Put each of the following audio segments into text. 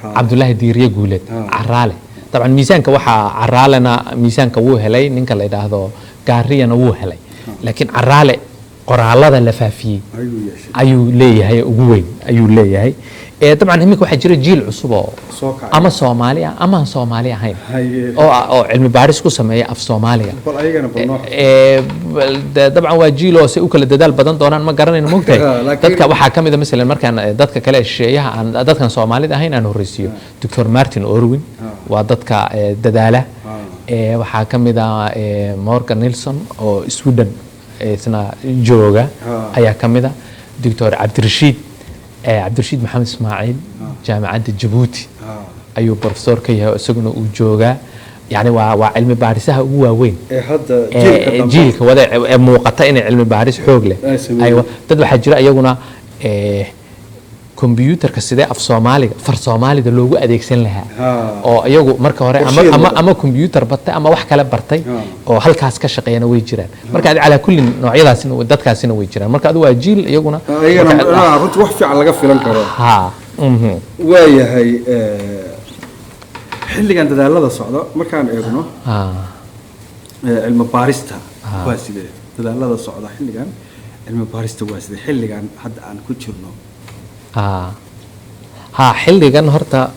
عبد الله ديريه قولت عرالة طبعا ميزانك وحا عرالنا ميزانك ووه لي نينك اللي يدهدو قارينا ووه لي لكن عرالة قرالة لفافي أيو ليه هي قوين أيو ليه هي طبعا همك واحد جرى جيل عصبه أما صوماليا أما صوماليا هاي أو علم باريس كوسمية في صوماليا طبعا وجيله سيوكل الدال بدن دونان ما قرن إنه مقتل دتك وحكم إذا مثلا مركان دتك كلا الشيء عن دتك صومالي ده هنا نوريسيو دكتور مارتن أوروين ودتك ددالة وحكم إذا مورغان نيلسون أو سويدن سنا جوجا أيها كم إذا دكتور عبد الرشيد محمد إسماعيل جامعة جيبوتي أيوه بروفيسور كيه سجنه وجوجا يعني وعلم باريسها هو وين هذا جيلك وده موقتين علم باريس حوجله أيوه تدل حجرة أيقونا كمبيوتر كسيدة في صومالي فرصومالي ده لوجو أديكسن لها أو أيقو مركا هراء أما كمبيوتر بطة أما واحد كلا برتي أو هل كاس كشقيان ويجران مركا على كل نوعية سن ودت كاسين ويجران مركا هذا جيل أيقونا أنا رنت وحفي على قفل الكرة ها ويا هي حلي كان تدال هذا الصعدة مكان أيقونا المباريستا واسدة تدال هذا الصعدة حلي كان المباريستا واسدة حلي كان حد عن كتشرنا ها حلي كان هرتا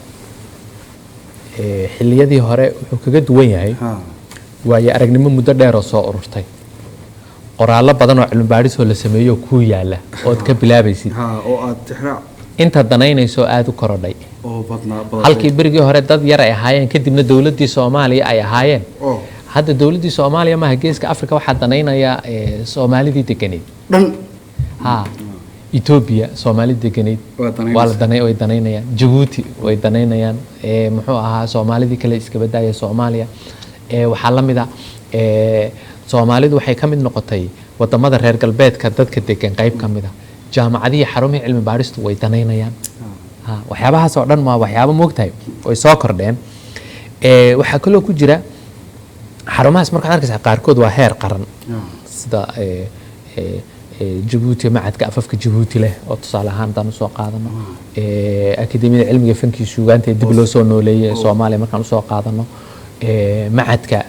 حليادي هراء وكجد وين هاي ويا أرجع من مدة دير صار رشتي قرالة بدن علم باريس ولا سميه كويا له أو تكبلا بيسي أو تحرق أنت الدناين يسوء كرداي أو بدنا هل كبرجي هراء دد يرى هاين كده من الدولة دي سوماليا أي هاين هذا الدولة دي سوماليا ما هجيس كأفريقيا واحد دناين يا سومالي دي تكني ها إثيوبيا سومالي دقنيد والدنيا ويدنينيان جيبوتي ويدنينيان محوها سومالي دي كلا إسكبداية سوماليا وحلم إذا سومالي دو حي كم النقطة وتمضى رير قلبات كدت كدكن قريب كم إذا جامعة دي حرمي علم باريس ويدنينيان ها وحيابها سودان ما وحيابها مقتاي ويساكر دين وحكله كجرا حرمها اسمه كاركس قاركود وهير قرن صدا جيبوتي معهد كأففك جيبوتي له وتصالحان دانو سوق قادنا أكاديمية علمية فنكي شوغان تدبلوسو نولي سومالي مكان سوق قادنا معهد ك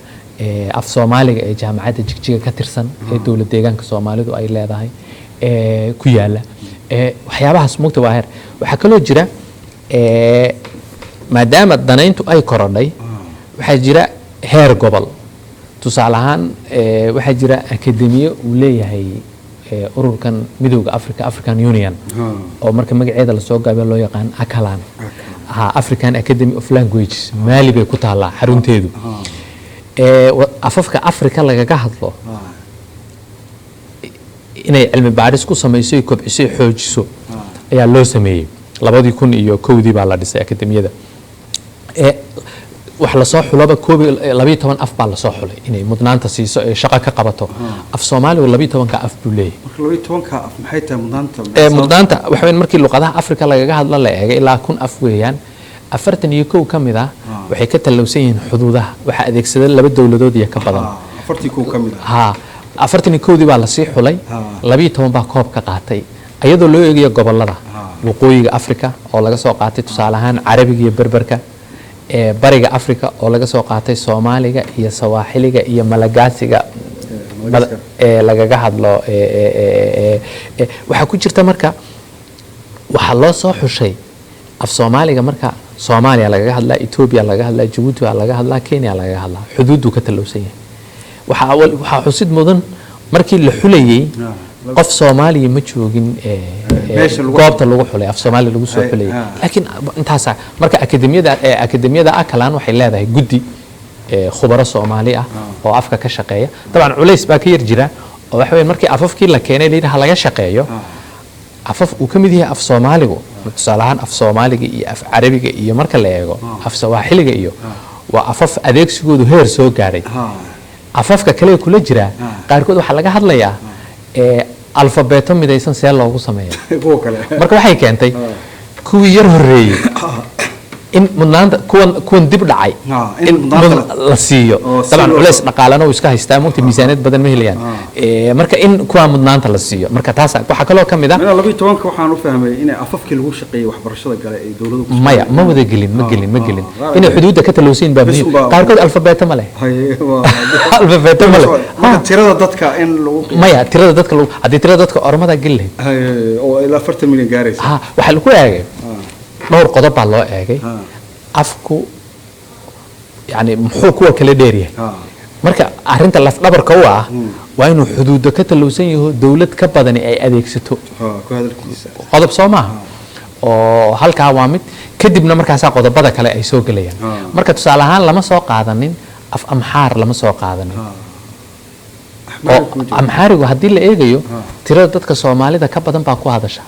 أف سومالي جامعة جيجيجا كترسن دولة ديجان كسومالي دو أي لا ده هاي كيالا وحيابها سموت واهر وحكلو جرا ما دام الدنين تو أي كورناي وحجرا هير قبل تصالحان وحجرا أكاديمية وليه هاي ururkan midowga African Union oo marka magaceeda la soo gaabay loo yaqaan akalan African Academy of Languages Mali bay ku taala xarunteedu afafka Afrika lagaga hadlo inay cilmi baaris ku sameeyay kobcisay xoojiso ayaa loo sameeyay 2001 baa la dhisay akademiyada wax la soo xulaba 12 af baa la soo xulay inay mudnaanta siiso ee shaqo ka qabato af Soomaali 12 ka af buu leeyahay 12 ka af maxay tahay mudnaanta waxa weyn markii luqadaha Afrika lagaga hadla la eegay ilaa 1000 af weeyaan 41 kamid ah waxay ka talowsan yihiin xuduudaha waxa adeegsada laba dawladood iyo ka badan 41 kamid ah 41 baa la sii xulay 12 baa koob ka qaatay iyadoo loo eegayo gobolada waqooyiga Afrika oo laga soo qaatay tusaale ahaan Carabiga iyo Berberka bariga Afrika oo laga soo qaatay Soomaaliga iyo Sawaaxiliga iyo Malagaasiga lagaga hadlo waxa ku jirta marka waxa loo soo xushay af Soomaaliga marka Soomaaliya lagaga hadlaa Ethiopia lagaga hadlaa Djibouti lagaga hadlaa Kenya lagaga hadlaa xuduudu ka talowsan yahay waxa xusid mudan markii la xulayay qof Soomaaliya ma joogin goobta lagu xulay af Soomaali lagu soo xulay laakiin intaas marka akademiyada akalan waxay leedahay guddi khubaro Soomaali ah oo afka ka shaqeeya taban culays baa ka yar jira oo waxa weyn markii afafkii la keenay leeyahay laga shaqeeyo afaf uu kamid yahay af Soomaaligu tusaalahan af Soomaaliga iyo af Carabiga iyo marka la eego af Sawaaxiliga iyo waa afaf adeegsigoodu heer soo gaaray afafka kale kula jira qaarkood waxa laga hadlayaa alfabeeto midaysan see loogu sameeyo marka waxay keentay kuwii yar horeeyay in mudnaanta kuwan dib dhacay in la siiyo dabcan culays dhaqaalana uu iska haystaa mugti miisaaniyad badan ma helayaan marka in kuwa mudnaanta la siiyo marka taas waxa kaloo ka mid ah 12 waxaan u fahmay in afafkii lagu shaqeeyay waxbarashada gale ee dawladdu maya ma wada gelin in xuduudda ka talowsiin baa muhiim qaarkood alfabeeta ma leh alfabeeta ma leh tirada dadka in lagu maya tirada dadka haddii tirada dadka oromada geli lahayd oo ilaa 40 milyan gaaraysa waxa lagu eegay dhowr qodob baa loo eegay afku yani muxuu kuwa kala dheeryahay marka arinta laf dhabarka u ah waa inuu xuduudda ka talowsan yaho dawlad ka badani ay adeegsato qodob soo maaha oo halkaa waa mid kadibna markaasaa qodobada kale ay soo gelayaan marka tusaale ahaan lama soo qaadanin af amxaar lama soo qaadanin oo amxaarigu haddii la eegayo tirada dadka soomaalida ka badan baa ku hadasha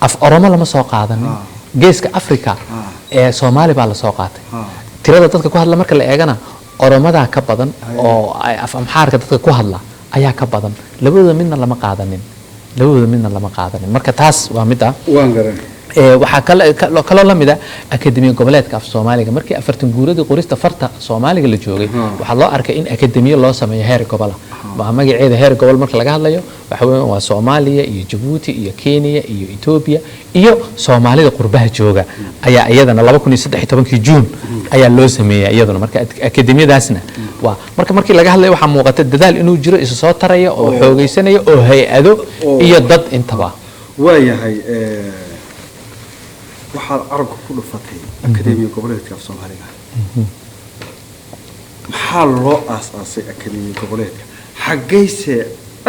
af oromo lama soo qaadanin geeska africa ee soomaali baa la soo qaatay tirada dadka ku hadla marka la eegana oromadaa ka badan oo af amxaarka dadka ku hadla ayaa ka badan labadooda midna lama qaadanin marka taas waa mid ah waxaa kaloo la mid ah akademiya goboleedka af soomaaliga markii 40 guuradii qorista farta soomaaliga la joogay waxaa loo arkay in akademiya loo sameeyo heer gobol ah magaceeda heer gobol marka laga hadlayo waxa weeyaan waa Soomaaliya iyo Djibouti iyo Kenya iyo Ethiopia iyo Soomaalida qurbaha jooga ayaa iyadana 2013 June ayaa loo sameeyay iyadana marka akademiyadaasna waa markii laga hadlayo waxa muuqata dadaal inuu jiro isu soo taraya oo xoogeysanaya oo hay'ado iyo dad intaba waayahay waxaad aragga ku dhufatay akademiya goboleedka af Soomaaliga maxaa loo aasaasay akademiya goboleedka xaggeysee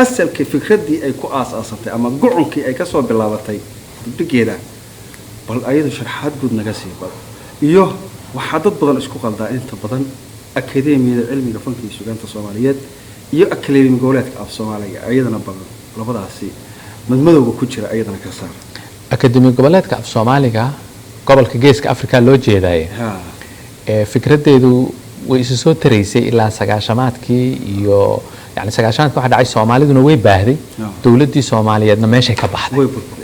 asalka fikradii ay ku aasaasatay ama go'onkii ay ka soo bilaabatay dugsigeeda bal ayadu sharaxaad guud naga sii bad iyo waxa dad badan isku qaldaa inta badan akademiyada cilmiga fanka iyo suugaanta Soomaaliyeed iyo akademiya goboleedka af Soomaaliga ayadana badan labadaasi madmadowga ku jira ayadana ka saar akademiya goboleedka af Soomaaliga gobolka geeska Afrika loo jeedaay fikradeedu way isu soo tareysay ilaa 90-aadkii iyo يعني سجاشانك واحد عايش سومالي دونه وين باهدي دولتي سومالية إنه ماشي كبحث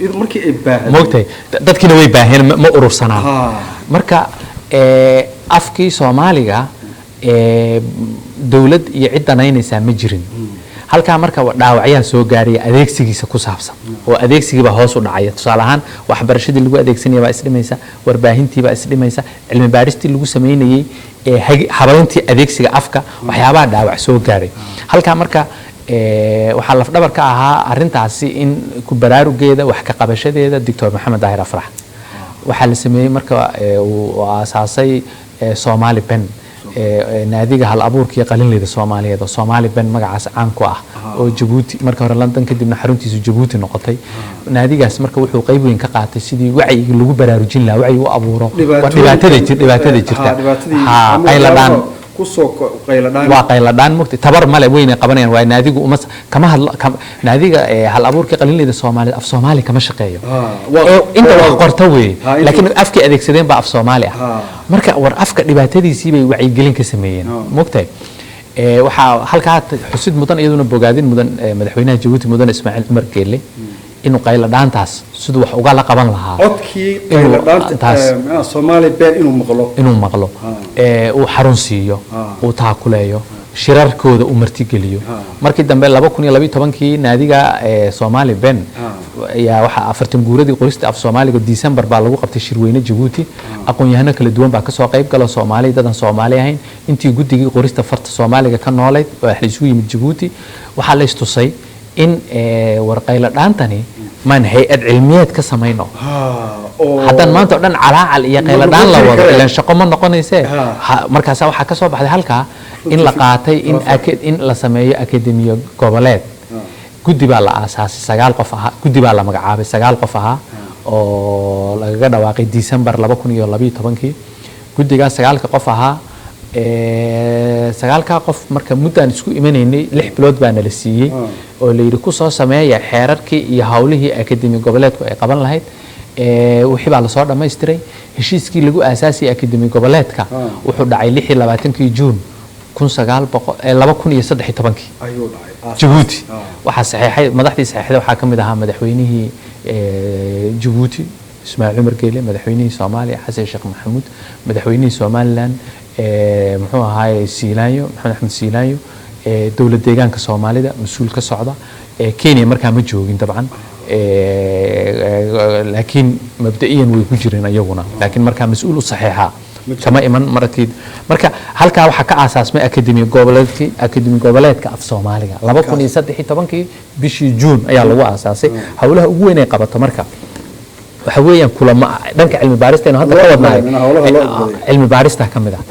إذا مركي باهدي موقتي ده كنا وين باهين ما أروح سنة مركا أفكي سوماليا دولة يعدنا ينسى مجرين هل كان مركا داوعيان سو غاري adeegsigiisa ku saabsan oo adeegsigiiba hoos u dhacay tusaalahan waxbarashadii lagu adeegsanayay baa isdhimaysa warbaahintii baa isdhimaysa cilmi baaristii lagu sameeyay habayntii adeegsiga afka waxyaabaha dhaawac soo gaaray halka marka waxa laf dhabar ka ahaa arintaasi in ku baraarugeeda wax ka qabashadeeda Dr. Maxamed Daahir Afrax waxa la sameeyay marka uu aasaasay Somali Pen naadiga hal abuurkii qalinleyda Soomaaliyeed oo Somali Pen magacaas caan ku ah oo Djibouti marka hore London kadibna xaruntiisu Djibouti noqotay naadigaas marka wuxuu qayb weyn ka qaatay sidii wacyiga lagu baraarujin lahaa wacyi u abuuro dhibaatada jirta qayladaan kusoo qayladaan mugti tabar male weyn qabanayaan waa naadigu uma kama hadla naadiga hal abuurkii qalinleyda Soomaaliyeed af Soomaali kama shaqeeyo inta wax qorta weey laakiin afkii adeegsadeen baa af Soomaali ah marka war afka dhibaatadiisii bay wacyi gelin ka sameeyeen mugtay waxa halka xusid mudan iyaduna bogaadin mudan madaxweynaha Djibouti mudan Ismaaciil Umar Geelle inuu qayladhaantaas sidoo wax uga la qaban lahaa codkii qayladhaantaas Somali Pen inuu maqlo uu xarun siiyo uu taakuleeyo shirarkooda uu martigeliyo markii dambe 2012kii naadiga Somali Pen ayaa waxa 40 guuradii qorista af Soomaaliga December baa lagu qabtay shirweyne Djibouti aqoon-yahano kala duwan baa ka soo qayb gala Soomaali dadan Soomaali ahayn intii guddigii qorista farta Soomaaliga ka noolayd oo isugu yimid Djibouti waxa la istusay in warqayla dhaantani man hay'ad cilmiyeed ka sameeyno hadan maanta dhan calaacal iyo qayla dhaan la wado ilaa shaqo ma noqonayse markaas waxa ka soo baxday halka in la qaatay in la sameeyo akademiya goboleed guddi baa la aasaasay 9 qof ah guddi baa la magacaabay 9 qof ah oo laga dhawaaqay December 2012kii guddigaas 9 qof ah 9 qof marka muddan isku imanaynay 6 bilood baa la siiyay oo la yiri ku soo sameeya xeerarkii iyo hawlihii akademiya goboleedku ay qaban lahayd wixii baa la soo dhameystiray heshiiskii lagu aasaasay akademiya goboleedka wuxuu dhacay 26 June 2013 ayuu dhacay Djibouti waxa saxiixay madaxdii saxiixday waxa kamid ahaa madaxweynihii Djibouti ismaaciil cumar geele madaxweynihii soomaaliya xasan sheekh maxamuud madaxweynihii somaliland muxuu ahaay siilaanyo maxamed axmed siilaanyo dowlad deegaanka soomaalida mas-uul ka socda kenya markaa ma joogin dabcan laakiin mabda'iyan way ku jireen iyaguna laakiin markaa mas-uul u saxiixa kama iman marka halkaa waxaa ka aasaasmay akademi goboleedka af soomaaliga 2013 bishii juun ayaa lagu aasaasay howlaha ugu weyn ee qabato marka waxa weeyaan kulama dhanka cilmi baarista inuu hadda ka wadnahay cilmi baarista ka mid ah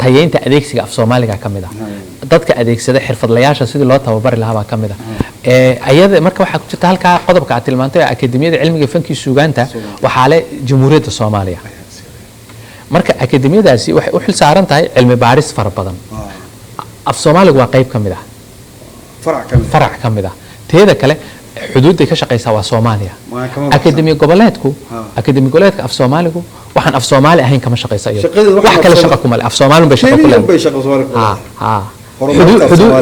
tayeynta adeegsiga af soomaaliga ka mid ah dadka adeegsada xirfadlayaasha sidii loo tababari lahaa baa ka mid ah ayada marka waxaa ku jirta halkaa qodobka aad tilmaantay akademiyada cilmiga fanki suugaanta waxaa leh jamhuuriyadda soomaaliya marka akademiyadaasi waxay u xil saaran tahay cilmi baaris fara badan af soomaaliga waa qayb ka mid ah farac ka mid ah teeda kale xuduuday ka shaqeysaa waa Soomaaliya akademi goboleedka af Soomaaligu waxaan af Soomaali ahayn kama shaqeysa iyada wax kale shaqo kuma leh af Soomaali bay shaqo ku leh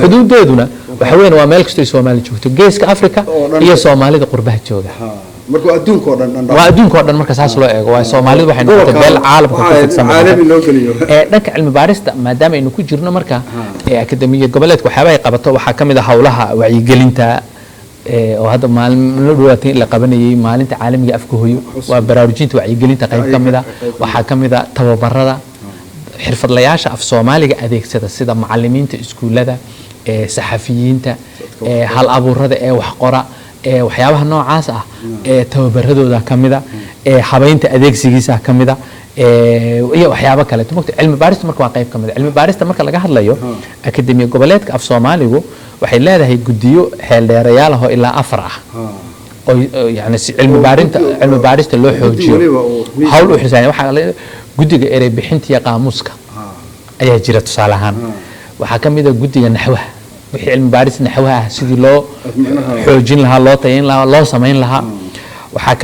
xuduudeeduna waxa weyn waa meel kasta Soomaali joogto geeska Afrika iyo Soomaalida qurbaha jooga markuu adduunka oo dhan marka saas loo eego waa Soomaalidu waxay noqotay beel caalamka ku fidsan caalami loo galiyo dhanka cilmi baarista maadaama aynu ku jirno marka akademiga goboleedka waxyaabo ay qabato waxaa kamid ah hawlaha wacyigelinta oo hadda maalmo dhawaatay la qabanayay maalinta caalamiga afka hooyo waa baraarujinta wacyigelinta qayb kamid ah waxaa kamid ah tababarada xirfadlayaasha af Soomaaliga adeegsada sida macallimiinta iskuulada saxafiyiinta hal abuurada wax qora waxyaabaha noocaas ah tababaradooda kamid ah habeynta adeegsigiisa kamid ah iyo waxyaabo kale tumagta cilmi baarista marka waa qayb kamid ah cilmi baarista marka laga hadlayo akademiga goboleedka af Soomaaligu waxay leedahay gudiyo xeel dheerayaal ah oo ilaa 4 ah oo yani cilmi baarista loo xoojiyo hawl u xisaan waxa gudiga erey bixinta iyo qaamuuska ayaa jira tusaale ahaan waxa kamid ah gudiga naxwaha wixii cilmi baaris naxwaha sidii loo xoojin lahaa loo tayeyn lahaa loo sameyn lahaa waxa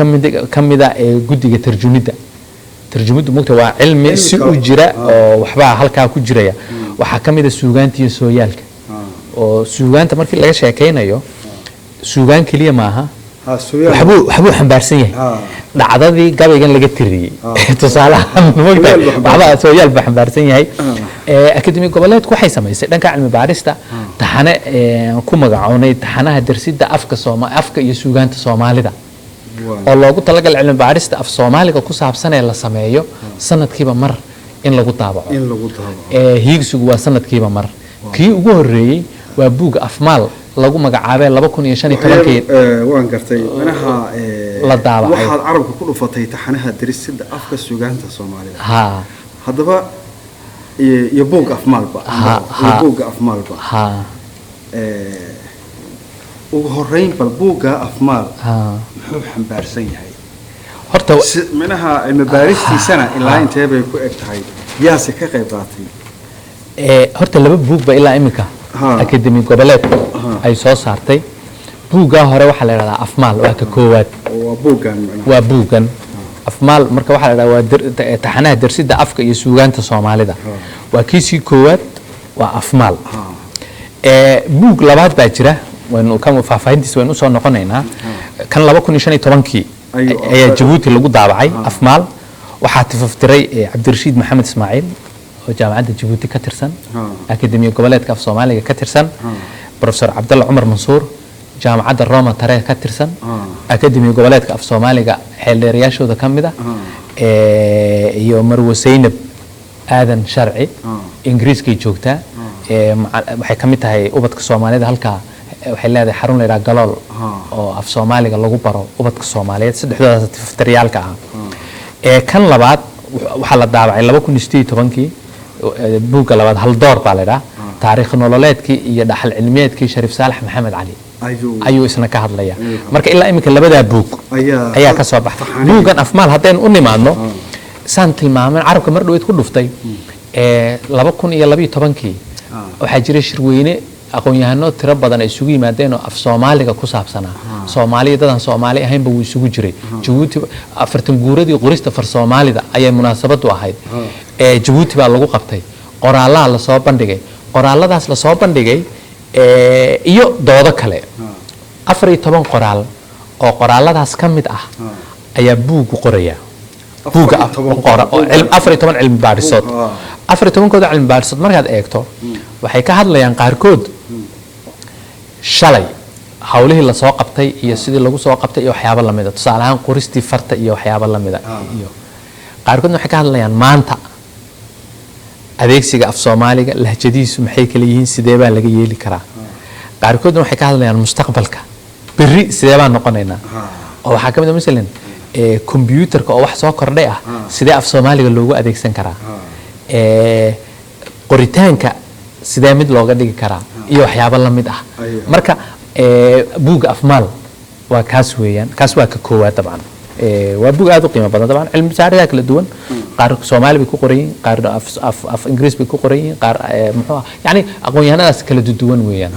kamid ah gudiga tarjumida mugta waa cilmi si u jira oo waxba halka ku jiraya waxa kamid ah suugaanta iyo sooyaalka oo suugaanta markii laga sheekeynayo suugaan kaliya maaha waxbuu xambaarsan yahay dhacdadii gabaygan laga tiriyay tusaalahan waxba sooyaal ba xambaarsan yahay akademi goboleedku waxay samaysay dhanka cilmi baarista taxane ku magacoonay taxanaha darsidda afka iyo suugaanta Soomaalida oo loogu talagalay cilmi baarista af Soomaaliga ku saabsan ee la sameeyo sanadkiiba mar in lagu taabaco hiigsigu waa sanadkiiba mar kii ugu horeeyay waa buug afmaal lagu magacaabay 2015 waan gartay manaha la daabacay waxaad carabka ku dhufatay taxanaha darsidda afka suugaanta Soomaalida hadaba iyo buug afmaalba ugu horeyn bal buugga afmaal muxuu xambaarsan yahay horta manaha cilmi baaristiisana ilaa intee bay ku eg tahay yaase ka qayb qaatay horta laba buug ba ilaa imika akademi goboleedku ay soo saartay buugga hore waxa la yiraahdaa afmaal waa ka koowaad waa buuggan afmaal marka waxa la yiraahdaa waa taxanaha darsidda afka iyo suugaanta Soomaalida waa kiisii koowaad waa afmaal buug labaad baa jira waynu kan faahfaahintiisa waynu soo noqonaynaa kan 2015 ayaa Djibouti lagu daabacay afmaal waxaa tifaftiray Cabdirashiid Maxamed Ismaaciil oo jaamacadda Djibouti ka tirsan akademiga goboleedka af Soomaaliga ka tirsan professor Cabdalla Umar Mansuur jaamacadda Roma Tare ka tirsan akademiga goboleedka af Soomaaliga xeel dheerayaashooda kamid ah iyo Marwo Seynab aadan sharci ingiriiskay joogtaa waxay kamid tahay ubadka Soomaalida halka waxay leedahay xarun la yiraahdo Galool oo af Soomaaliga lagu baro ubadka Soomaaliyeed saddexdaas tifaftiriyaalka ah kan labaad waxa la daabacay 2018 buugga labaad hal door baa la yiraahdaa taariikh nololeedkii iyo dhaxal cilmiyeedkii Shariif Saalax Maxamed Cali ayuu isna ka hadlaya marka ilaa imika labada buug ayaa ka soo baxay buuggan afmaal hadeen u nimaadno saan tilmaaman carabka mar dhaweyd ku dhuftay 2012 waxa jiray shirweyne aqoon-yahano tiro badan ay isugu yimaadeen oo af Soomaaliga ku saabsanaa Soomaaliya dadan Soomaali ahaynba wuu isugu jiray Djibouti 40 guuradii qorista far Soomaalida ayay munaasabadu ahayd Djibouti baa lagu qabtay qoraalaha la soo bandhigay qoraaladaas la soo bandhigay iyo doodo kale 14 qoraal oo qoraaladaas kamid ah ayaa buug u qoraya buugga afar iyo toban cilmi baadhisood afar iyo tobankooda cilmi baadhisood markaad eegto waxay ka hadlayaan qaarkood shalay hawlihii lasoo qabtay iyo sidii lagu soo qabtay iyo waxyaabo lamida tusaale ahaan qoristii farta iyo waxyaabo lamida iyo qaarkoodna waxay ka hadlayaan maanta adeegsiga af Soomaaliga lahjadiisu maxay kala yihiin sidee baa laga yeeli karaa qaarkoodna waxay ka hadlayaan mustaqbalka berri sidee baan noqonaynaa oo waxa kamid ah misalan computerka oo wax soo kordhay ah sidee af Soomaaliga loogu adeegsan karaa qoritaanka sidee mid looga dhigi karaa iyo waxyaabo la mid ah marka buugga afmaal waa kaas weeyaan kaas waa ka koowaad dabcan waa buug aad u qiimo badan dabcan cilmi baaritaan kala duwan qaar Soomaali bay ku qorayin qaar af Ingiriis bay ku qorayin qaar muxuu yani aqoon-yahanadaas kala duwan weeyaan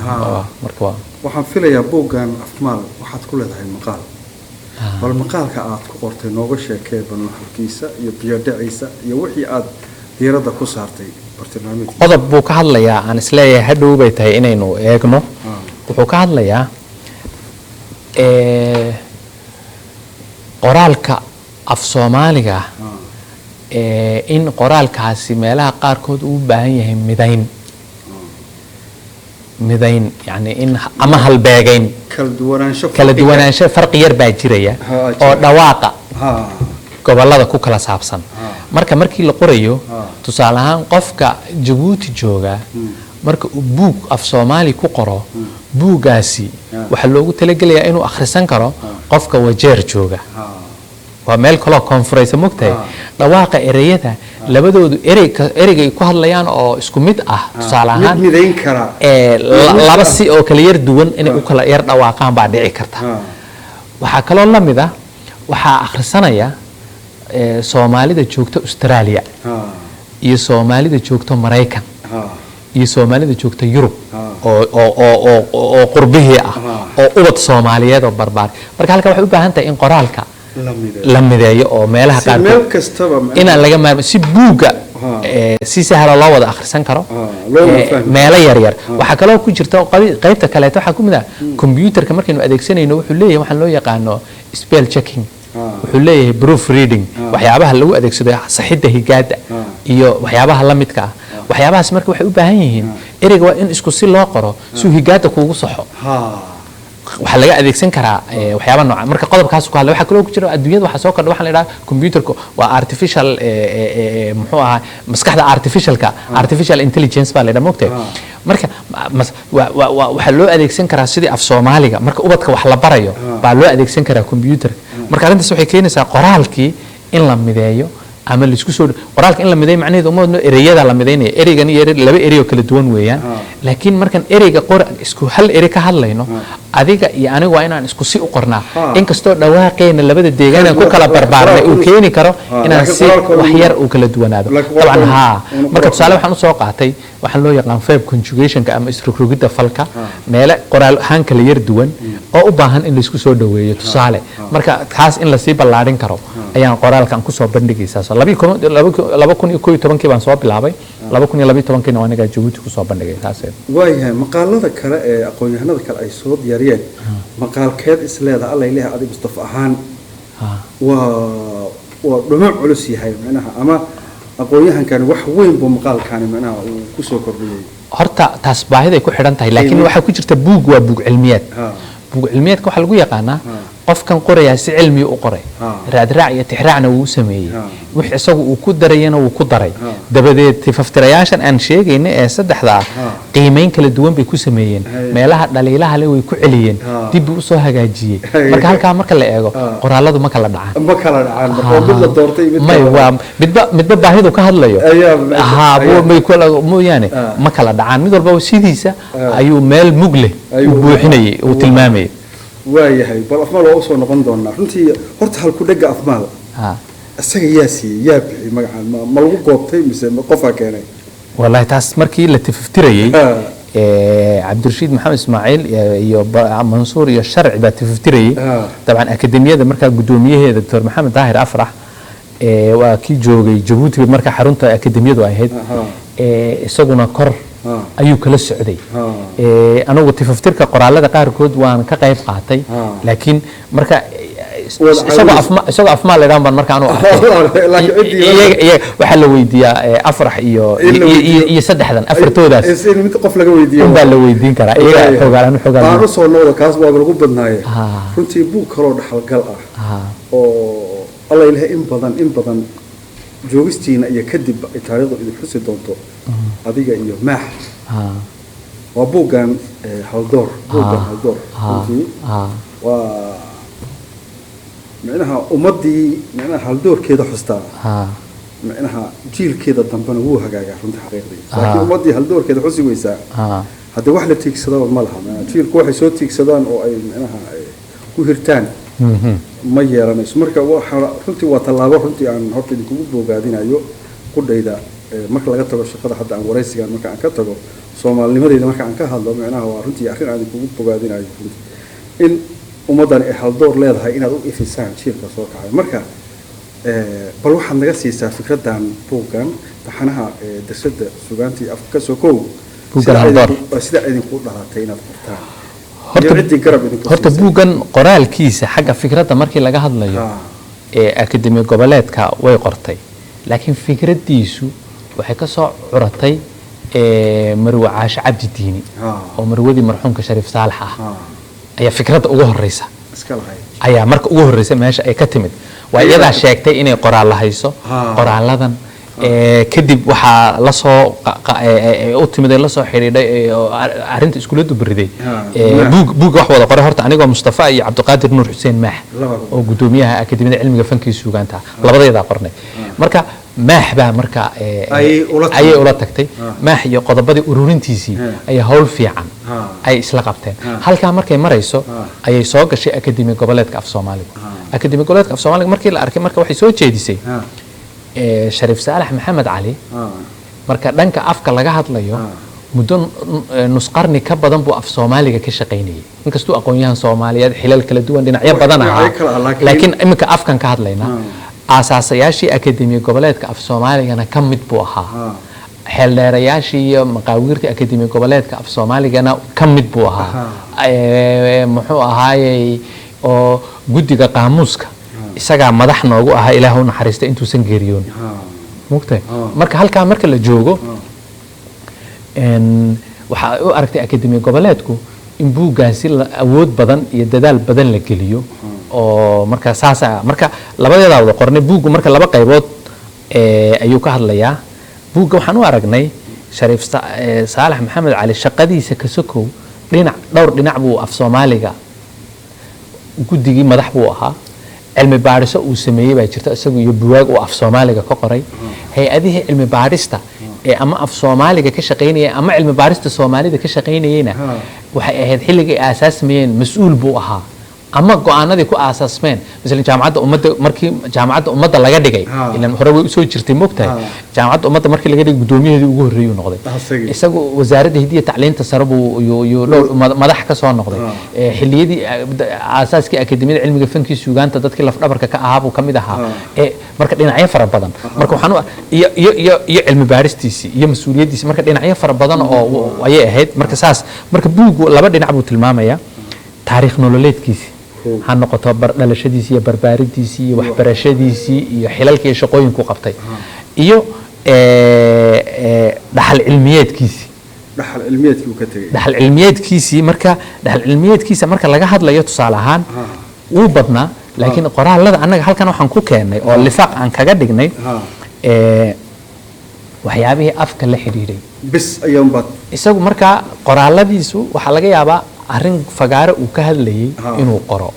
marka waxaan filayaa buuggan afmaal waxaad ku leedahay maqaal bal maqaalka aad ku qortay nooga sheekay bannaankiisa iyo biyadiciisa iyo wixii aad diiradda ku saartay bartilmaameedka qodob buu ka hadlayaa aan isleeyahay hadhow bay tahay inaynu eegno wuxuu ka hadlayaa qoraalka af Soomaaliga in qoraalkaasi meelaha qaarkood uu u baahan yahay midayn yani in ama halbeegayn kala duwanaansho farqi yar baa jiraya oo dhawaaqa gobolada ku kala saabsan markii la qorayo tusaale ahaan qofka Djibouti jooga marka uu buug af Soomaali ku qoro buugaasi waxa loogu talagalayaa inuu akhrisan karo qofka Wajeer jooga waa meel kale conference mugtay dhawaaqa ereyada labadoodu ereyga ku hadlayaan oo isku mid ah tusaale ahaan midayn kara laba si oo kala yar duwan inay u kala yar dhawaaqaan baa dhici karta waxa kale oo lamid ah waxa akhrisanaya Soomaalida joogta Australia iyo Soomaalida joogta Mareykan iyo Soomaalida joogta Yurub oo qurbihii ah oo ubad Soomaaliyeed oo barbaar marka halka waxay u baahan tahay in qoraalka la mideeyo oo meelaha qaar in laga maarmo si buuga si sahal loo wada akhrisan karo meelo yar yar waxa kale oo ku jirta qaybta kale waxa ku mid ah computerka markaynu adeegsanayno wuxuu leeyahay waxaan loo yaqaano spell checking wuxuu leeyahay proof reading waxyaabaha lagu adeegsado saxidda higaada iyo waxyaabaha la midka ah waxyaabahaas marka waxay u baahan yihiin ereyga waa in isku si loo qoro si higaada kuugu saxo waxa laga adeegsan karaa waxyaabo nooc marka qodobkaas ku hadla waxa kale oo ku jira adduunyada waxa soo kordhay waxa la yiraahdo computerku waa artificial muxuu ahaa maskaxda artificial intelligence baa la yiraahdaa moogtay marka waxa loo adeegsan karaa sidii af Soomaaliga marka ubadka wax la barayo baa loo adeegsan karaa computer marka arintaas waxay keenaysaa qoraalkii in la mideeyo ama la isku soo qoraalka in la mideeyo macnaheedu uma wadno ereyada la mideynay ereygan iyo laba erey oo kala duwan weeyaan laakiin markan ereyga isku hal erey ka hadlayno adiga iyo aniga waa inaan isku si u qornaa inkastoo dhawaaqeena labada deegaan ku kala barbaarnay uu keeni karo inaan si wax yar u kala duwanaado taban marka tusaale waxaan u soo qaatay waxaan loo yaqaan verb conjugationka ama isrogrogida falka meelo qoraal ahaan kala yar duwan oo u baahan in la isku soo dhaweeyo tusaale marka taas in la sii ballaarin karo ayaan qoraalkan ku soo bandhigaysaa 2011 baan soo bilaabay 2012 aniga Djibouti ku soo bandhigay taas waayahay maqaalada kale ee aqoon-yahanada kale ay soo diyaariyeen maqaalkeed isleedahay alla ilaahay adiga Mustafa ahaan waa dhumac culus yahay macnaha ama aqoon-yahankan wax weyn buu maqaalkan macnaha uu ku soo kordhiyay horta taas baahiday ku xidhan tahay laakiin waxa ku jirta buug waa buug cilmiyeed buug cilmiyeedka waxa lagu yaqaanaa qofkan qoraya si cilmi u qoray raad raac iyo tixraacna uu sameeyay wix isagu uu ku darayna uu ku daray dabadeed tifaftirayaashan aan sheegayna ee saddexda qiimeyn kala duwan bay ku sameeyeen meelaha dhaliilaha leh way ku celiyeen dib u soo hagaajiyay marka halka marka la eego qoraaladu ma kala dhacaan mid la doortay midba baahidu ka hadlayo may kala mooyaane ma kala dhacaan mid walba sidiisa ayuu meel mug leh u buuxinayay uu tilmaamayay waayahay bal afmaal waa soo noqon doonaa runtii horta halku dhaga afmaal asaga yaa bixi magacan ma lagu goobtay mise qofa keenay wallahi taas markii la tiftirayay Cabdirashiid Maxamed Ismaaciil iyo Mansuur iyo Sharci baa tiftirayay taban akademiyada marka gudoomiyaheeda Dr. Maxamed Daahir Afrax waa kii joogay Djibouti marka xarunta akademiyadu ahayd isaguna kor ayuu kala socday anagu tifaftirka qoraalada qaarkood waan ka qayb qaatay laakiin marka isagoo afmaa leedaan baan markaan u arkay waxaa la weydiiyaa afrax iyo saddexdan afartoodaas mid qof laga weydiiyo baa la weydiin karaa iyaga xogaan u soo noqdo kaas waa lagu badnaaye runtii buug kaloo dhaxalgal ah oo alla ilahay in badan joogistiina iyo kadib ay taariikhdu idin xusi doonto adiga iyo maax waa buuggan haldoor runtii waa micnaha ummaddii micnaha haldoorkeeda xustaa micnaha jiilkeeda dambena wuu hagaagaa runtii xaqiiqdii laakiin ummaddii haldoorkeeda xusi weysaa haddii wax la tiigsadaba ma laha jiilku waxay soo tiigsadaan oo ay micnaha ku hirtaan ma yeelanayso marka runtii waa tallaabo runtii aan horta idinkugu bogaadinayo qudhayda marka laga tago shaqada hadda aan waraysigaan marka aan ka tago soomaalinimadeyda marka aan ka hadlo micnaha waa runtii arrin aan idinkugu bogaadinayo runtii in ummaddani ay haldoor leedahay inaad u ifisaan jiilka soo kacay marka bal waxaad naga siisaa fikraddan buuggan taxanaha darsadda sugaantii afka ka soo kow sida idinku dhalatay inaad qortaan horta buuggan qoraalkiisa xagga fikradda markii laga hadlayo akademi goboleedka way qortay laakiin fikraddiisu waxay ka soo curatay marwe caashe cabdi diini oo marwadii marxuumka shariif saalax ah ayaa fikradda ugu horeysa ayaa marka ugu horeysa meesha ay ka timid waa iyadaa sheegtay inay qoraal hayso qoraaladan kadib waxaa la soo u timid la soo xiriiday arinta iskuuladu bariday buug wax wada qoray horta anigoo Mustafa iyo Cabdiqaadir Nuur Xuseen Maax oo gudoomiyaha akademiyada cilmiga fanka suugaanta labadeeda qornay marka maax baa marka ay ula tagtay maax iyo qodobadii ururintiisii ay hawl fiican ay isla qabteen halka markay marayso ayay soo gashay akademi goboleedka af Soomaaliga akademi goboleedka af Soomaaliga markii la arkay marka waxay soo jeedisay Shariif Saalax Maxamed Cali marka dhanka afka laga hadlayo muddo nus qarni ka badan buu af Soomaaliga ka shaqeynayay inkastoo aqoonyahan Soomaaliyeed xilal kala duwan dhinacyo badan ah laakiin imika afkan ka hadlayna aasaasayashii akademi goboleedka af Soomaaligana ka mid buu ahaa xeeldheerayaashii iyo maqaawiirta akademi goboleedka af Soomaaligana ka mid buu ahaa muxuu ahaayay oo guddiga qaamuuska isaga madax noogu aha Ilaahu naxariista intuusan geeriyoon mugtay marka halka marka la joogo waxa uu aragtay akademi goboleedku in buugaasi awood badan iyo dadaal badan la geliyo oo marka saasa marka labadeeda wada qornay buugu marka laba qaybood ayuu ka hadlayaa buugga waxaan u aragnay Shariif Saalax Maxamed Cali shaqadiisa ka sokow dhowr dhinac buu af Soomaaliga guddigii madax buu ahaa cilmi baariso uu sameeyay baa jirta isagu iyo buugaag uu af Soomaaliga ka qoray hay'adaha cilmi baarista ama af Soomaaliga ka shaqeynaya ama cilmi baarista Soomaalida ka shaqeynayna waxay ahayd xilligii aasaasmayeen mas'uul buu ahaa ama go'aanadii ku aasaasmeen misalin jaamacadda ummadda markii jaamacadda ummadda laga dhigay ilaan hore way soo jirtay moogtahay jaamacadda ummadda markii laga dhigay gudoomiyaheedii ugu horeeyay noqday isagu wasaaradda hidiya tacliinta sare buu iyo madax ka soo noqday xilliyadii aasaaskii akademiyada cilmiga fanka suugaanta dadkii laf dhabarka ka ahaa buu kamid ahaa marka dhinacyo fara badan marka waxaan iyo cilmi baaristiisii iyo mas'uuliyadiisii marka dhinacyo fara badan oo ayay ahayd marka saas marka buugu laba dhinac buu tilmaamayaa taariikh nololeedkiisii ha noqoto dhalashadiisii iyo barbaaridiisii iyo waxbarashadiisii iyo xilalkii shaqooyinku qabtay iyo dhaxal cilmiyeedkiisii marka dhaxal cilmiyeedkiisa marka laga hadlayo tusaale ahaan wuu badnaa laakiin qoraalada annaga halkan waxaan ku keennay oo lifaaq aan kaga dhignay waxyaabihii afka la xidhiidhay bis ayuunbad isagu marka qoraaladiisu waxaa laga yaabaa arrin fagaare uu ka hadlayay inuu qoro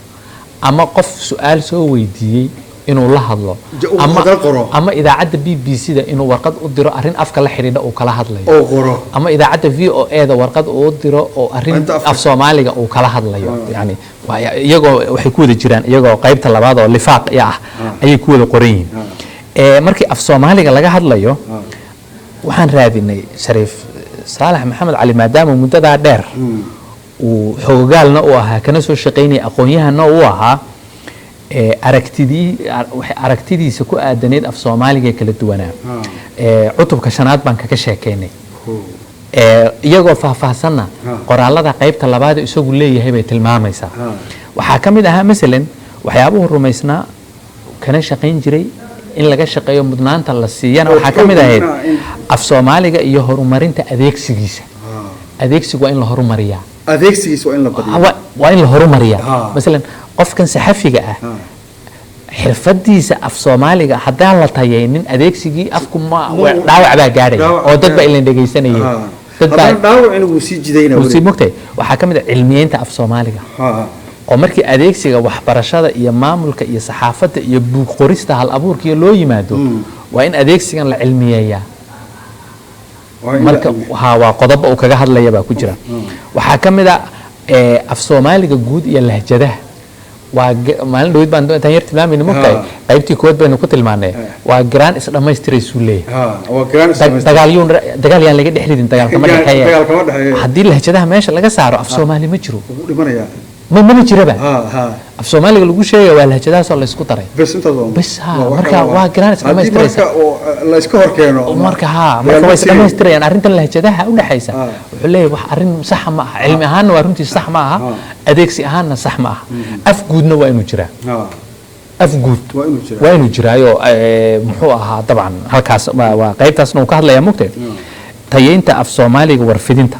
ama qof su'aal soo weydiiyey inuu la hadlo ama idaacadda BBC-da inuu warqad u diro arrin afka la xidhiidha uu kala hadlayo ama idaacadda VOA-da warqad uu diro oo arrin af Soomaaliga uu kala hadlayo yani iyagoo waxay ku wada jiraan iyagoo qaybta labaad oo lifaaq ah ayay ku wada qoran yihiin markii af Soomaaliga laga hadlayo waxaan raadinay Shariif Saalax Maxamed Cali maadaama muddadaa dheer uu xoogaalna uu ahaa kana soo shaqeynay aqoonyahana uu ahaa aragtidiisa ku aadaneed af Soomaaliga kala duwanaa cutubka shanaad baan kaga sheekeynay iyagoo faahfaahsanna qoraalada qaybta labaad isagu leeyahay bay tilmaamaysaa waxaa ka mid ahaa masalan waxyaabuhu rumaysnaa kana shaqayn jiray in laga shaqeeyo mudnaanta la siiyana waxaa ka mid ahayd af Soomaaliga iyo horumarinta adeegsigiisa. adeegsigu waa in la horumariyaa. adeegsigiisa waa in la badiyaa. waa in la horumariyaa. Masalan qofkan saxafiga ah xirfadiisa af Soomaaliga haddaan la tayaynin adeegsigii afku ma dhaawac baa gaadhay oo dad baa ilaa dhageysanayay. dad baa dhaawac inuu sii jideynaa. uu sii mugtay waxaa ka mid ah cilmiyeynta af Soomaaliga. oo markii adeegsiga waxbarashada iyo maamulka iyo saxaafadda iyo buug qorista hal abuurkiyo loo yimaado waa in adeegsigan la cilmiyeeyaa. marka waa qodob uu kaga hadlaya baa ku jira. waxaa ka mid ah af Soomaaliga guud iyo lahjadaha. waa maalin dhaweyd baan tan yar tilmaamayna mugtay qaybtii kood baynu ku tilmaanay waa graan is dhammaystiray suu leeyahay. waa graan is dhammaystiray. dagaal yaan laga dhexridin dagaalka ma dhexeeya. haddii lahjadaha meesha laga saaro af Soomaali ma jiro. wuu dhimanayaa. ما جربه af Soomaaliga lagu sheegay waa lahjadaas oo la isku daray bas inta doon bas marka waa graan is dhammaystiray la isku horkeeno marka way is dhammaystirayaan arrintan lahjadaha u dhaxaysa wuxuu leeyahay wax arrin sax ma aha cilmi ahaan waa runtii sax ma aha adeegsi ahaanna sax ma aha af guudna waa inuu jiraa af guud waa inuu jiraayo muxuu ahaa dabcan halkaas waa qaybtaasna uu ka hadlayaa mugtay tayeynta af Soomaaliga warfidinta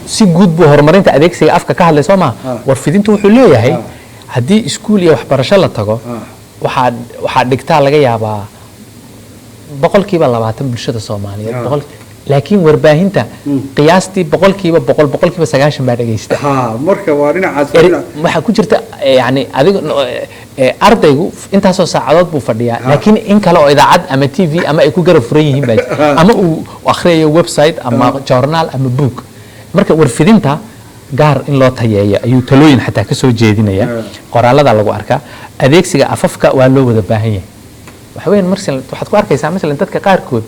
si guud buu horumarinta adeegsiga afka ka hadlay Soomaa warfidintu wuxuu leeyahay haddii iskuul iyo waxbarasho la tago waxaa dhigtaa laga yaabaa 20% bulshada Soomaaliyeed laakiin warbaahinta qiyaastii 100% 90 baa dhageysta marka waa dhinacaas waxa ku jirta yani adiga ardaygu intaasoo saacadood buu fadhiyaa laakiin in kale oo idaacad ama TV ama ay ku garab furan yihiin baa ama uu akhriyo website ama journal ama book marka warfidinta gaar in loo tayeeyo ayuu talooyin xataa ka soo jeedinaya qoraalada lagu arkaa adeegsiga afafka waa loo wada baahan yahay waxa weyn markii waxaad ku arkaysaa mesela dadka qaarkood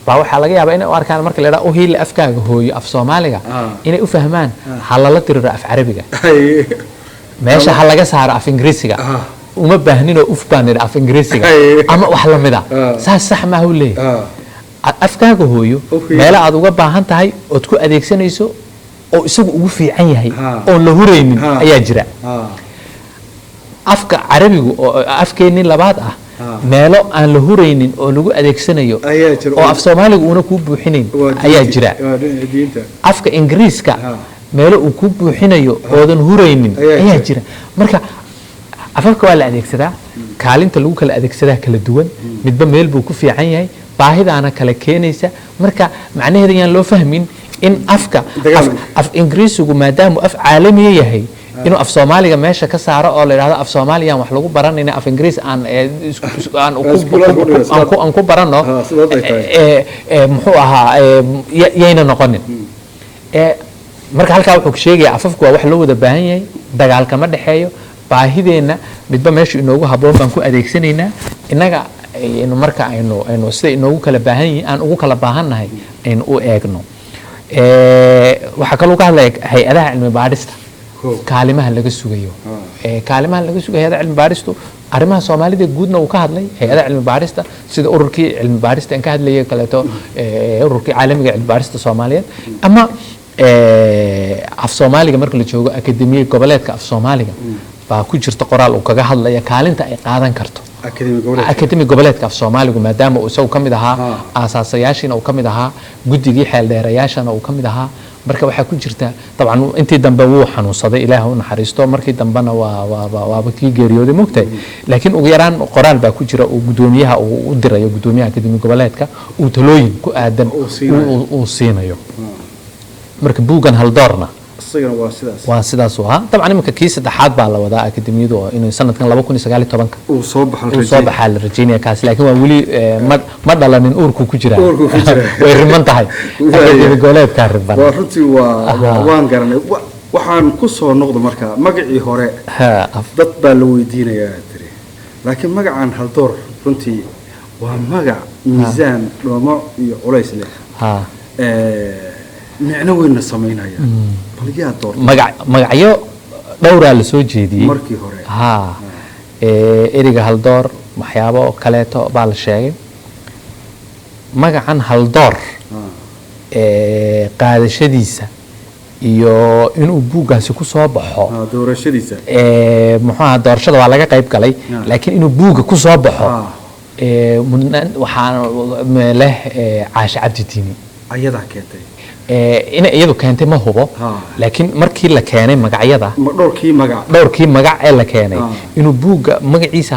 baa waxa laga yaabaa inay u arkaan marka la yiraahdo oo hiil afkaaga hooyo af Soomaaliga inay u fahmaan halala tirada af Carabiga meesha hal laga saaro af Ingiriisiga uma baahnino uf baan af Ingiriisiga ama wax la mid ah sax ma uu leeyahay afkaaga hooyo meel aad uga baahan tahay oo ku adeegsanayso oo isagu ugu fiican yahay oo la hureynin ayaa jira afka Carabigu oo afkeenii labaad ah meelo aan la hureynin oo lagu adeegsanayo oo af Soomaaliga una ku buuxinayn ayaa jira afka Ingiriiska meelo uu ku buuxinayo oodan hureynin ayaa jira marka afafka waa la adeegsadaa kaalinta lagu kala adeegsadaa kala duwan midba meel buu ku fiican yahay baahidaana kala keenaysa marka macnaheedu yaan loo fahmin in afka af Ingiriisigu maadaama af caalami yahay inuu af Soomaaliga meesha ka saaro oo la yiraahdo af Soomaaliyan wax lagu baranayna af Ingiriis aan ku barano muxuu ahaa yayna noqonin marka halka wuxuu sheegayaa afafku waa wax loo wada baahan yahay dagaal kama dhaxeeyo baahideena midba meesha inoogu haboon baan ku adeegsanaynaa inaga aynu marka aynu sida inoogu kala baahan yihiin aan ugu kala baahannahay aynu u eegno waxa kale oo ka hadlay hay'adaha cilmi baadhista kaalimaha laga sugayo kaalimaha laga sugayo hay'adaha cilmi baadhistu arrimaha Soomaalida guudna uu ka hadlay hay'adaha cilmi baadhista sida ururkii cilmi baadhista aan ka hadlayay kaleeto ururkii caalamiga cilmi baadhista Soomaaliyeed ama af Soomaaliga marka la joogo akademiga goboleedka af Soomaaliga baa ku jirta qoraal uu kaga hadlaya kaalinta ay qaadan karto akademiga goboleedka af Soomaaligu maadaama uu isagu kamid ahaa aasaasayaashiina uu kamid ahaa guddigii xeeldheerayaashana uu kamid ahaa marka waxa ku jirta taban intii dambe wuu xanuunsaday Ilaahay u naxariisto markii dambena waa kii geeriyooday mugtay laakiin ugu yaraan qoraal baa ku jira oo gudoomiyaha uu u dirayo gudoomiyaha akademiga goboleedka uu talooyin ku aadan uu siinayo marka buugan hal doorna waa sidaas oo طبعا imika kii saddexaad baa la wadaa akademiyadu oo inuu sanadkan 2019 uu soo baxay la rajeynaya kaas laakiin waa wali ma dhalanin uurku ku jira way riman tahay akademiga goboleedka riban waa runtii waan garanay waxaan ku soo noqdo marka magacii hore dad baa la weydiinayaa tiri laakiin magacan hal door runtii waa magac miisaan dhoomo iyo culays leh micno weyn sameynaya baliyaa door magacyo dhowr la soo jeediyay markii hore eriga hal door waxyaabo kaleeto baa la sheegay magacan hal door qaadashadiisa iyo inuu buuggaasi ku soo baxo doorashadiisa muxuu ahaa doorashada waa laga qayb galay laakiin inuu buugga ku soo baxo waxaa leh Caashe Cabdi Diini ayadaa keentay in iyadu keentay ma hubo laakiin markii la keenay magacyada dhowrkii magac ee la keenay inuu buugga magaciisa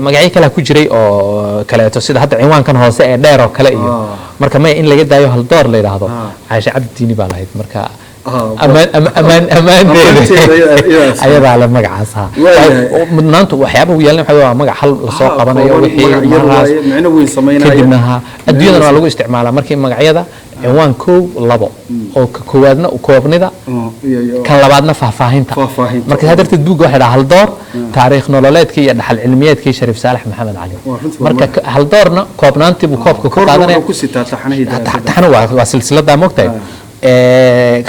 magacyo kale ku jiray oo kaleeto sida hadda cinwaankan hoose ee dheer oo kale iyo marka ma in laga daayo hal door la yiraahdo Caashe Cabdi Diini baa lahayd marka amaan ayadaa la magacaas mudnaanta waxyaaba u yeelan waa magac hal la soo qabanayo wixii kadibna adduunyada waa lagu isticmaalaa markii magacyada cinwaan koow labo oo ka koowaadna koobnida kan labaadna faahfaahinta marka sidaa darteed buugga waxay dhahaa hal door taariikh nololeedkii iyo dhaxal cilmiyeedkii Shariif Saalax Maxamed Cali marka hal doorna koobnaantii buu koobka ku qaadanaya taxana waa silsilada moogtahay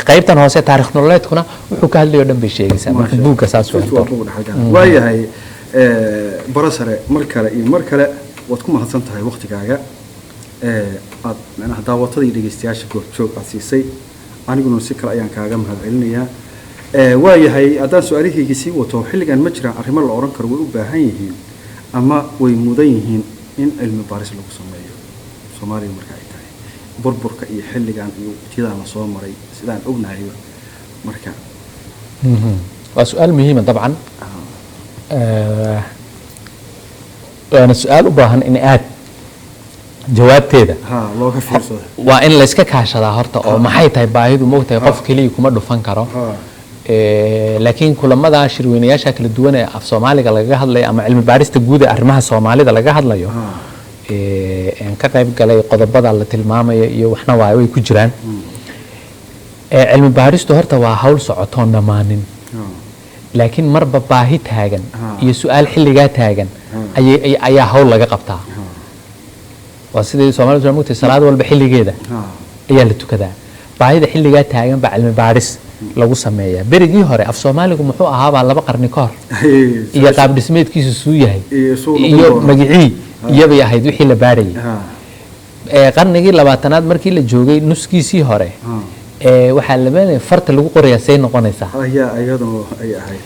qaybtan hoose taariikh nololeedkuna wuxuu ka hadlayo dhan bay sheegaysaa marka buugga saas waa yahay barasare mar kale waad ku mahadsan tahay waqtigaaga aad macnaha daawatada iyo dhegeystayaasha goobjoog aad siisay aniguna si kale ayaan kaaga mahadcelinayaa waa yahay haddaan su-aalihayga sii wato xilligan ma jiraan arrimo la oran karo way u baahan yihiin ama way mudan yihiin in cilmi baaris lagu sameeyo Soomaaliya marka ay tahay burburka iyo xilligan iyo waqtiyadan la soo maray sidaan ognahay marka waa su'aal muhiim ah dabcan waana su'aal u baahan in aad jawaabteeda looga fiirsado waa in la iska kaashadaa horta oo maxay tahay baahidu moogtahay qof kaliya kuma dhufan karo laakiin kulamada shirweynayaasha kala duwan ee af Soomaaliga laga hadlayo ama cilmi baarista guud ee arrimaha Soomaalida laga hadlayo aan ka qayb galay qodobada la tilmaamayo iyo waxna way ku jiraan cilmi baaristu horta waa hawl socoto dhamaanin laakiin marba baahi taagan iyo su'aal xilliga taagan ayaa hawl laga qabtaa waa sidii Soomaalidu moogtay salaad walba xilligeeda ayaa la tukadaa baahida xilliga taagan baa cilmi baaris lagu sameeyaa berigii hore af Soomaaligu muxuu ahaa baa 2 qarni ka hor iyo qaab dhismeedkiisu suu yahay iyo magacii iyabay ahayd wixii la baarayay qarnigii 20aad markii la joogay nuskiisii hore waxaa la leeyahay farta lagu qorayaa say noqonaysaa ayadoo ay ahayd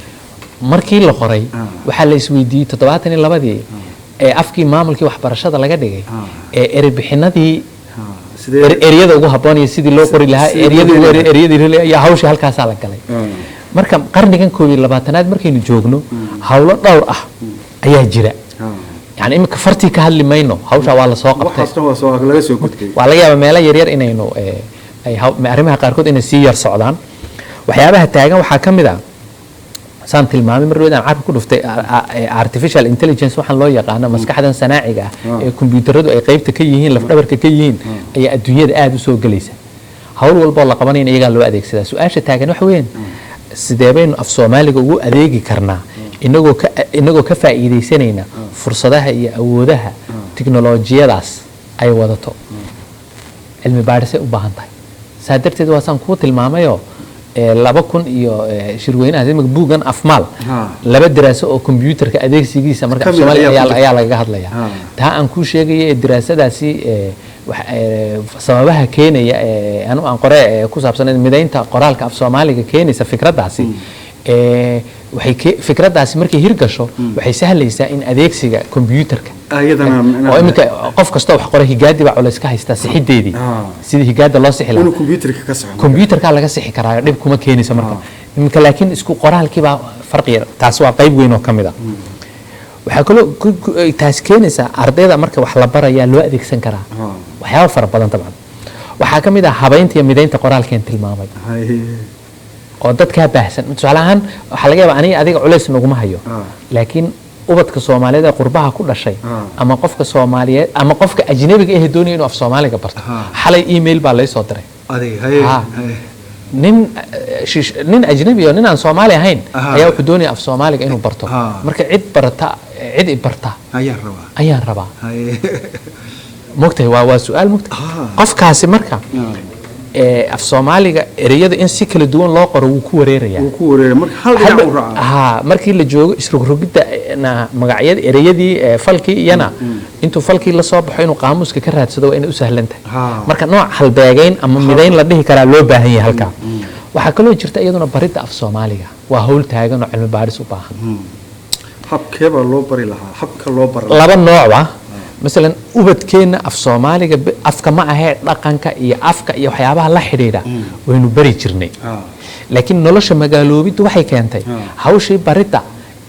markii la qoray waxaa la isweydiiyay 72 afkii maamulkii waxbarashada laga dhigay erebixinadii eriyada ugu habboon iyo sidii loo qori lahaa eriyadii ayaa hawsha halkaas la galay marka qarnigan 22aad markaynu joogno hawlo dhowr ah ayaa jira يعني إمك فرتي كهل ماينو هوشة ولا سواق ولا يا مالا يرير إنه أي معرمها قاركود إن سير صعدان وحيابها تاجا وحكم ذا سانت المامي مرة بدنا عارف كله في artificial intelligence وحن لو يقعنا مسك حدا صناعي كمبيوتر أي قيب تكيهين لفتبر تكيهين أي الدنيا قاعد وسوق جلسة هول والله قوانين يجعل له أديك سدا سؤال تاجا وحوين سدابين في الصومال جو أديك كرنا إنه كفائدة سنينا فرصتها هي أودها تكنولوجيا داس أي وضعته علم بارس وباهنتاي سادرت دواسان قوة الماميو لابكون يو شروين هذي مقبوغان أفمال لابد دراسة أو كمبيوتر كأديك سيجي سمرك الصومال أيال جهاد ليا تا أنكو شيء الدراسة داسي سببها كيني أنا أنقرأ كوساب سنة مدين تا قرالك في الصومال كيني سفكرة داسي waxay fikradaasi markay hirgasho waxay sahlaysaa in adeegsiga computerka oo imika qof kasta wax qoray higaadi baa culays ka haysta sixideedii sidii higaada loo sixi lahaa computerka laga sixi karaa dib kuma keenayso marka imika laakiin isku qoraalkii baa farqi taas waa qayb weyn oo kamid ah waxa kale taas keenaysa ardayda marka wax la barayaa loo adeegsan karaa waxyaabo fara badan tabcan waxa kamid ah habaynta iyo mideynta qoraalkeen tilmaamay oo dadka baahsan su'aalahan waxa laga yaabaa aniga adiga culays naguma hayo laakiin ubadka Soomaaliyeed ee qurbaha ku dhashay ama qofka Soomaaliyeed ama qofka ajnabiga ah doonaya inuu af Soomaaliga barto xalay email baa la soo diray nin ajnabi oo nin aan Soomaali ahayn ayaa wuxuu doonaya af Soomaaliga inuu barto marka cid barta ayaan rabaa mogtay waa su'aal mogtay qofkaasi marka af Soomaaliga ereyada in si kala duwan loo qoro wuu ku wareeraya marka hal dhinac u raaca markii la joogo isrogrogida magacyada ereyadii falkii iyana intuu falkii la soo baxo inuu qaamuuska ka raadsado waa inay u sahlan tahay marka nooc halbeegayn ama midayn la dhihi karaa loo baahan yahay halka waxaa kaloo jirta iyaduna baridda af soomaaliga waa hawl taagan oo cilmi baaris u baahan habkeebaa loo bari lahaa habka loo bara laba noocba مثلا ubadkeena af soomaaliga afka ma ahee dhaqanka iyo afka iyo waxyaabaha la xidhiidha waynu bari jirnay laakiin nolosha magaaloobiddu waxay keentay hawshii baridda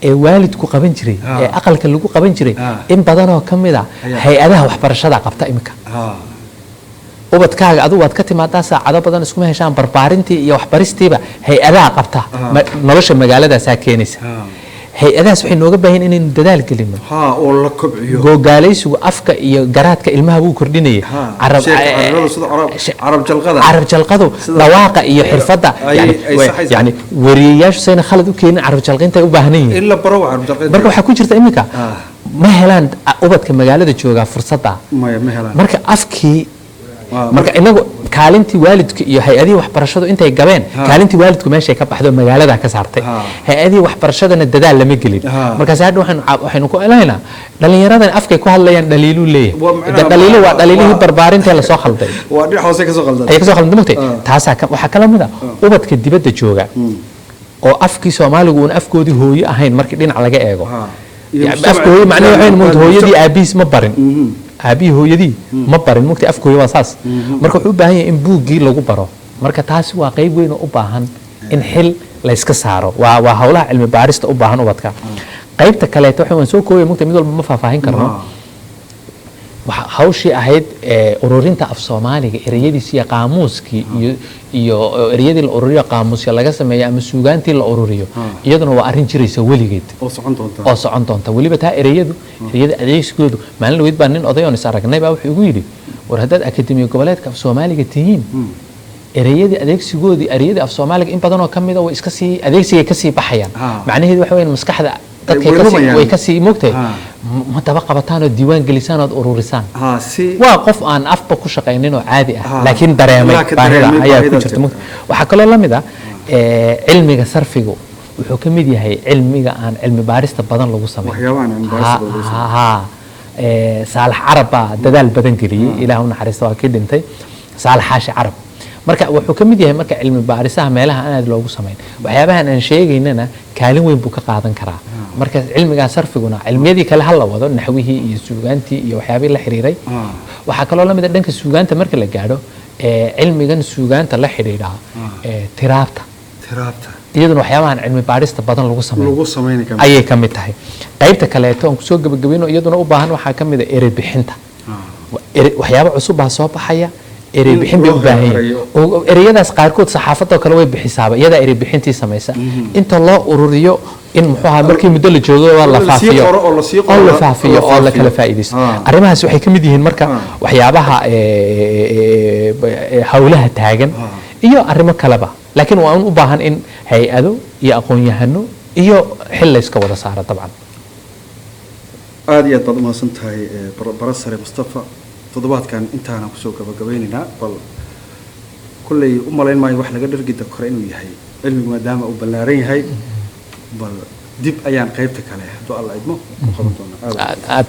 ee waalidku qaban jiray ee aqalka lagu qaban jiray in badan oo kamid ah hay'adaha waxbarashada qabta imika ubadkaaga adigu waad ka timaadaa saacado badan iskuma heshaan barbaarintii iyo waxbaristiiba hay'adaha qabta nolosha magaaladaasaa keenaysa hay-adahaas waxay nooga baahan inaynu dadaal gelino oo la kobciyo googaalaysigu afka iyo garaadka ilmaha wuu kordhinayay carab jalqadu dhawaaqa iyo xirfadda yani wariyayaashu sayna khalad u keenin carab jalqinta ay u baahan yihiin in la baro carab jalqinta marka waxaa ku jirta iminka ma helaan ubadka magaalada joogaa fursadda marka afkii marka inagu kaalintii waalidka iyo hay-adihii waxbarashadu intay gabeen kaalintii waalidku meeshay ka baxdo magaalada ka saartay hay-adihii waxbarashadana dadaal lama gelin markaas hadda waxaynu ku elaynaa dhalinyaradan afkay ku hadlayaan dhaliiluu leeyahay dhaliilu waa dhaliilihii barbaarinta la soo khalday waa dhinac hoose ka soo khaldan ay ka soo khaldan mugtay taasaa waxaa kala mid ah ubadka dibadda jooga oo afkii Soomaaligu uun afkoodii hooyo ahayn markii dhinac laga eego afka hooyo macnaheedu waxay mugtay hooyadii aabiis ma barin aabii hooyadii ma barin mugtay afkooda waa saas marka wuxuu u baahan yahay in buuggii lagu baro marka taasi waa qayb weyn oo u baahan in xil la iska saaro waa hawlaha cilmi baarista u baahan ubadka qaybta kaleeto waxaan soo koobay mugtay mid walba ma faahfaahin karno hawshii ahayd ururinta af Soomaaliga ereyadiisa iyo qaamuuskii iyo ereyadii la ururiyo qaamuusya laga sameeyo ama suugaantii la ururiyo iyaduna waa arrin jiraysa weligeed oo socon doonta weliba taa ereyada adeegsigoodu maalin weyd baa nin oday oo is aragnay baa wuxuu igu yidhi war haddaad akademiga goboleedka af Soomaaliga tihiin ereyadii adeegsigoodii ereyadii af Soomaaliga in badan oo ka mid ah way iska sii adeegsigay ka sii baxayaan macnaheedu waxa weeyaan maskaxda dadka way ka sii moogtay ma daba qabataan oo diiwaan gelisaan oo ururisaan waa qof aan afba ku shaqaynin oo caadi ah laakiin dareemay baahida ayaa ku jirta waxa kale la mid ah cilmiga sarfigu wuxuu ka mid yahay cilmiga aan cilmi baarista badan lagu sameeyo saalax carab dadaal badan geliyay ilaahu naxariisto waa ka dhintay saalax xaashi carab marka wuxuu ka mid yahay marka cilmi baarisaha meelaha aad loogu sameeyo waxyaabahan aan sheegaynana kaalin weyn buu ka qaadan karaa marka cilmiga sarfiguna cilmiyadii kale hal la wado naxwihii iyo suugaantii iyo waxyaabihii la xiriiray waxa kaloo la mid ah dhanka suugaanta marka la gaadho cilmigan suugaanta la xidhiidha tiraabta iyaduna waxyaabahan cilmi baarista badan lagu sameeyo ayay ka mid tahay qaybta kaleeto aan kusoo gabagabayno iyaduna u baahan waxaa ka mid ah erey bixinta waxyaabo cusub baa soo baxaya erey bixin bay u baahan yihiin ereyadaas qaarkood saxaafadda kale way bixisaaba iyada erey bixintii samaysa inta loo ururiyo in muxuu ahaa markii muddo la joogo waa la faafiyo oo la kala faa'iideysto arrimahaas waxay ka mid yihiin marka waxyaabaha hawlaha taagan iyo arrimo kaleba laakiin waa u baahan in hay-ado iyo aqoon-yahano iyo xil la iska wada saaro dabcan aad iyo aad baad umahadsan tahay barasare Mustafa toddobaadkan intaana kusoo gabagabaynaynaa bal kulley u malayn maayo wax laga dhargi karo inuu yahay cilmigu maadaama uu ballaaran yahay bal dib ayaan qaybta kale hadduu alla idmo ku qaban doonaa